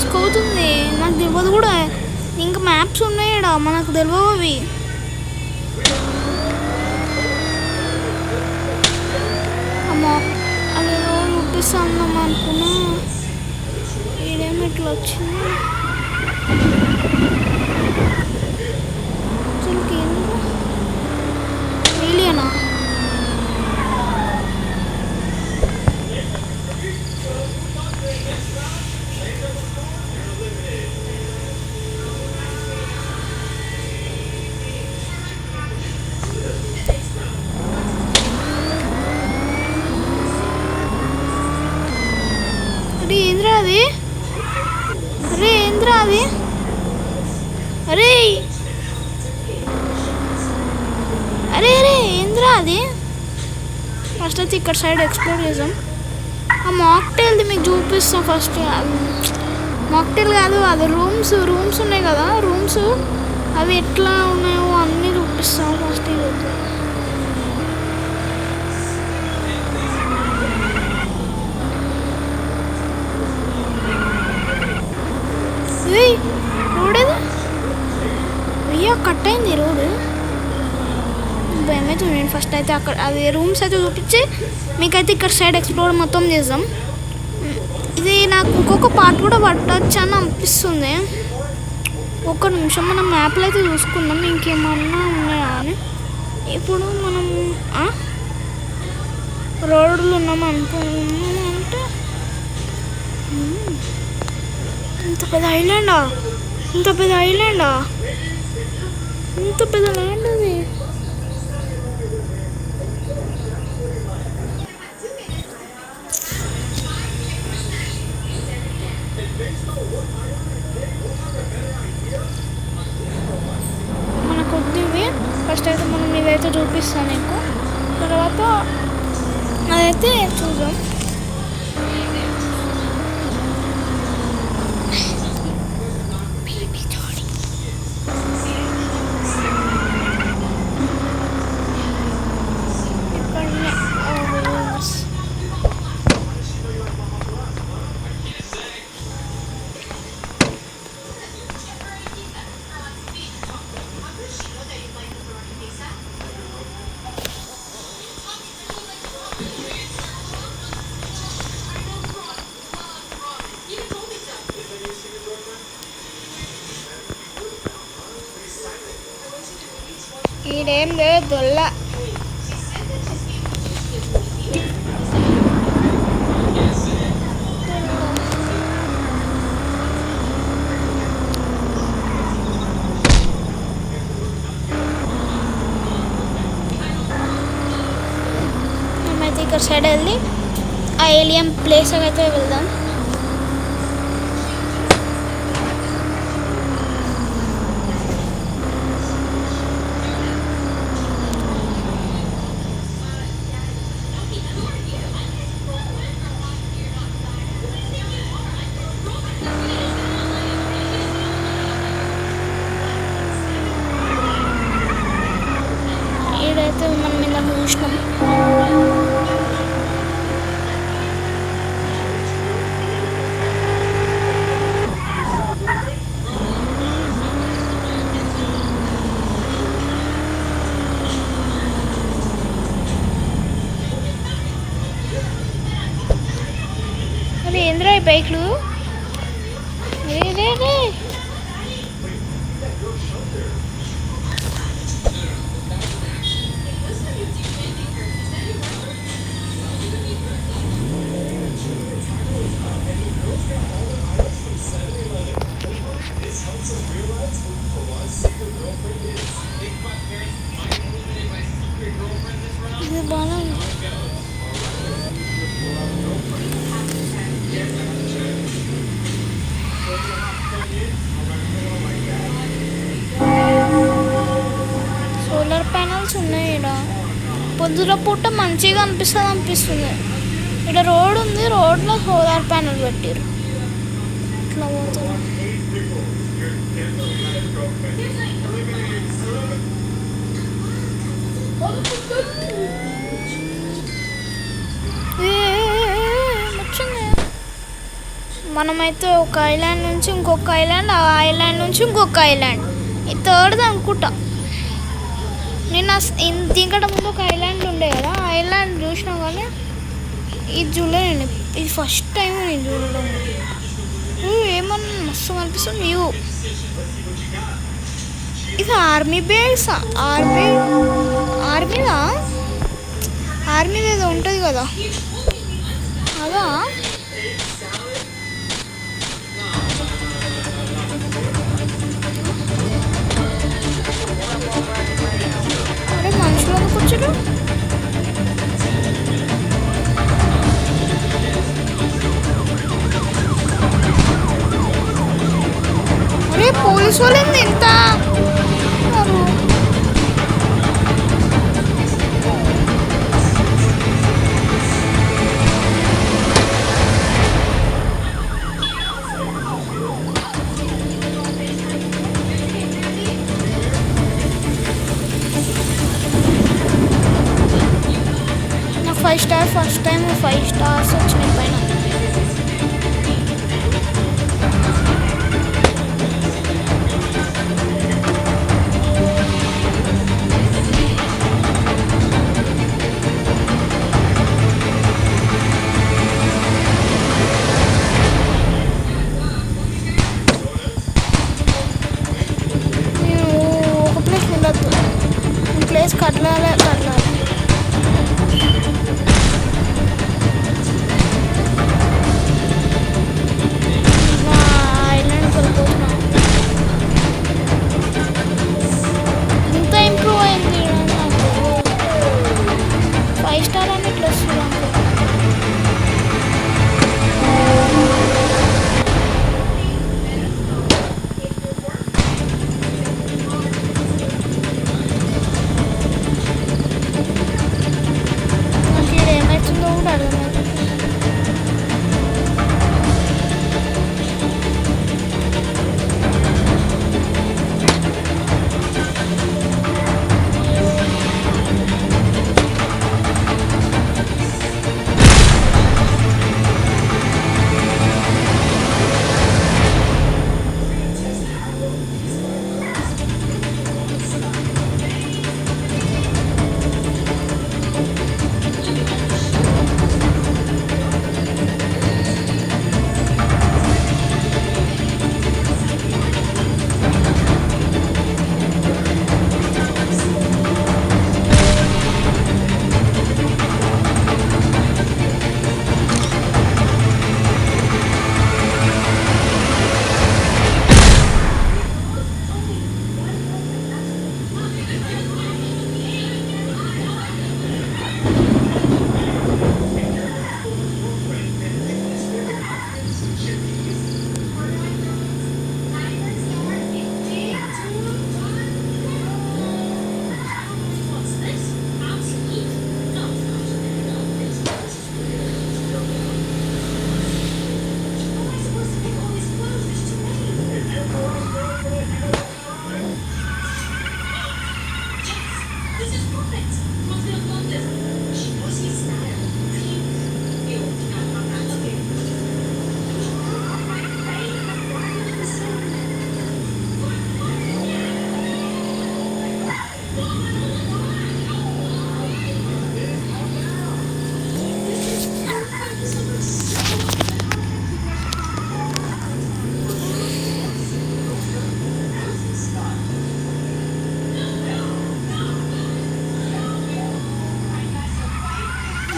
Risk అవుతుంది. నాకు తెలియదు కూడా. ఇంకా మ్యాప్స్ ఉన్నాయడా మనకు తెలియవు అవి. అమ్మా అదేదో చూపిస్తాం అనుకున్నా. ఇదేమి ఇట్లా వచ్చింది అసలుకి ఎందుకు ఏలియనా? అరే ఏంద్రా అది? అరే ఏంద్రా అది? అరే అరే అరే ఏంద్రా అది? ఫస్ట్ అయితే ఇక్కడ సైడ్ ఎక్స్ప్లోర్ చేసాం. ఆ మాక్టైల్ది మీకు చూపిస్తాం ఫస్ట్. మాక్టైల్ కాదు అది రూమ్స్ ఉన్నాయి కదా, రూమ్స్ అవి ఎట్లా ఉన్నాయో అన్నీ చూపిస్తాం ఫస్ట్. రోడ్ ఏది? అయ్యో కట్ అయింది రోడ్. భయమైతే నేను ఫస్ట్ అయితే అక్కడ అవి రూమ్స్ అయితే చూపించి మీకైతే ఇక్కడ సైడ్ ఎక్స్ప్లోర్ మొత్తం చేద్దాం. ఇది నాకు ఇంకొక పార్ట్ కూడా పట్టచ్చు అని అనిపిస్తుంది. ఒక్క నిమిషం మనం మ్యాప్లో అయితే చూసుకుందాం ఇంకేమన్నా ఉన్నాయా అని. ఇప్పుడు మనం రోడ్లు ఉన్నాం అనుకున్నాం అంటే ఇంత పెద్ద ఐలాండా? ఇంత పెద్ద ఐలాండా? ఇంత పెద్ద ల్యాండ్ అది. మనకు వద్దు. ఫస్ట్ అయితే మనం ఇదైతే చూపిస్తాను నీకు, తర్వాత అదైతే చూద్దాం. ఈడేం లేదు దొల్ల. మేమైతే ఇక్కడ సైడ్ వెళ్ళి ఆ ఏలియన్ ప్లేస్ అయితే వెళ్దాం. ఈడైతే మనం మీద చూసినాం. అరే ఏంద్రా ఈ బైక్లు? రే రే రే ఇది బాగా సోలార్ ప్యానల్స్ ఉన్నాయి. ఇక్కడ పొద్దున పూట మంచిగా అనిపిస్తుంది. ఇక్కడ రోడ్ ఉంది, రోడ్లో సోలార్ ప్యానల్ పెట్టారు. ఇట్లా పోతుంది. మనమైతే ఒక ఐలాండ్ నుంచి ఇంకొక ఐలాండ్, ఆ ఐలాండ్ నుంచి ఇంకొక ఐలాండ్, ఈ థర్డ్ది అనుకుంటా. నేను దీనికంటే ముందు ఒక ఐలాండ్ ఉండే కదా, ఆ ఐలాండ్ చూసినా కానీ ఇది చూడలే నేను. ఇది ఫస్ట్ టైం నేను చూడడం. ఏమన్నా మస్తు అనిపిస్తుంది వ్యూ. ఇది ఆర్మీ బేస్, ఆర్మీదా ఏదో ఉంటుంది కదా అదా. అరే మనుషులు ఎందుకు వచ్చారు? అరే పోలీసు వాళ్ళు ఎంత నాకు 5 స్టార్ ఫస్ట్ టైం 5 స్టార్స్ వచ్చినాయి పైన. ప్లేస్ కట్టాలి. నా ఐలాండ్కి వెళ్ళిపోతున్నా. ఇంత ఇంప్రూవ్ అయింది నాకు. 5 స్టార్ అని ఇట్లా వస్తుంది.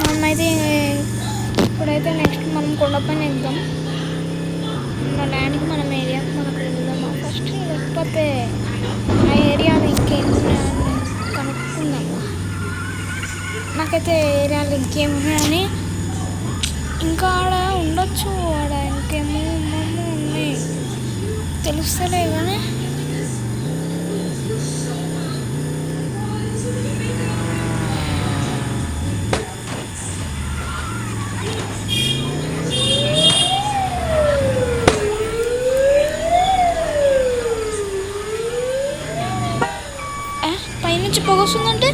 మనమైతే ఇప్పుడైతే నెక్స్ట్ మనం కొండపైన ఎక్కుదాం. మన ల్యాండ్కి మనం ఏరియాకి మనకు వెళ్దామా ఫస్ట్, లేకపోతే ఆ ఏరియాలో ఇంకేమున్నాయని కనుక్కుందాం. నాకైతే ఏరియాలో ఇంకేమున్నాయని, ఇంకా ఆడ ఉండొచ్చు, ఆడ ఇంకేమో ఉన్నాయి తెలుస్తలే కానీ పైనుంచి పొగ వస్తుందంటే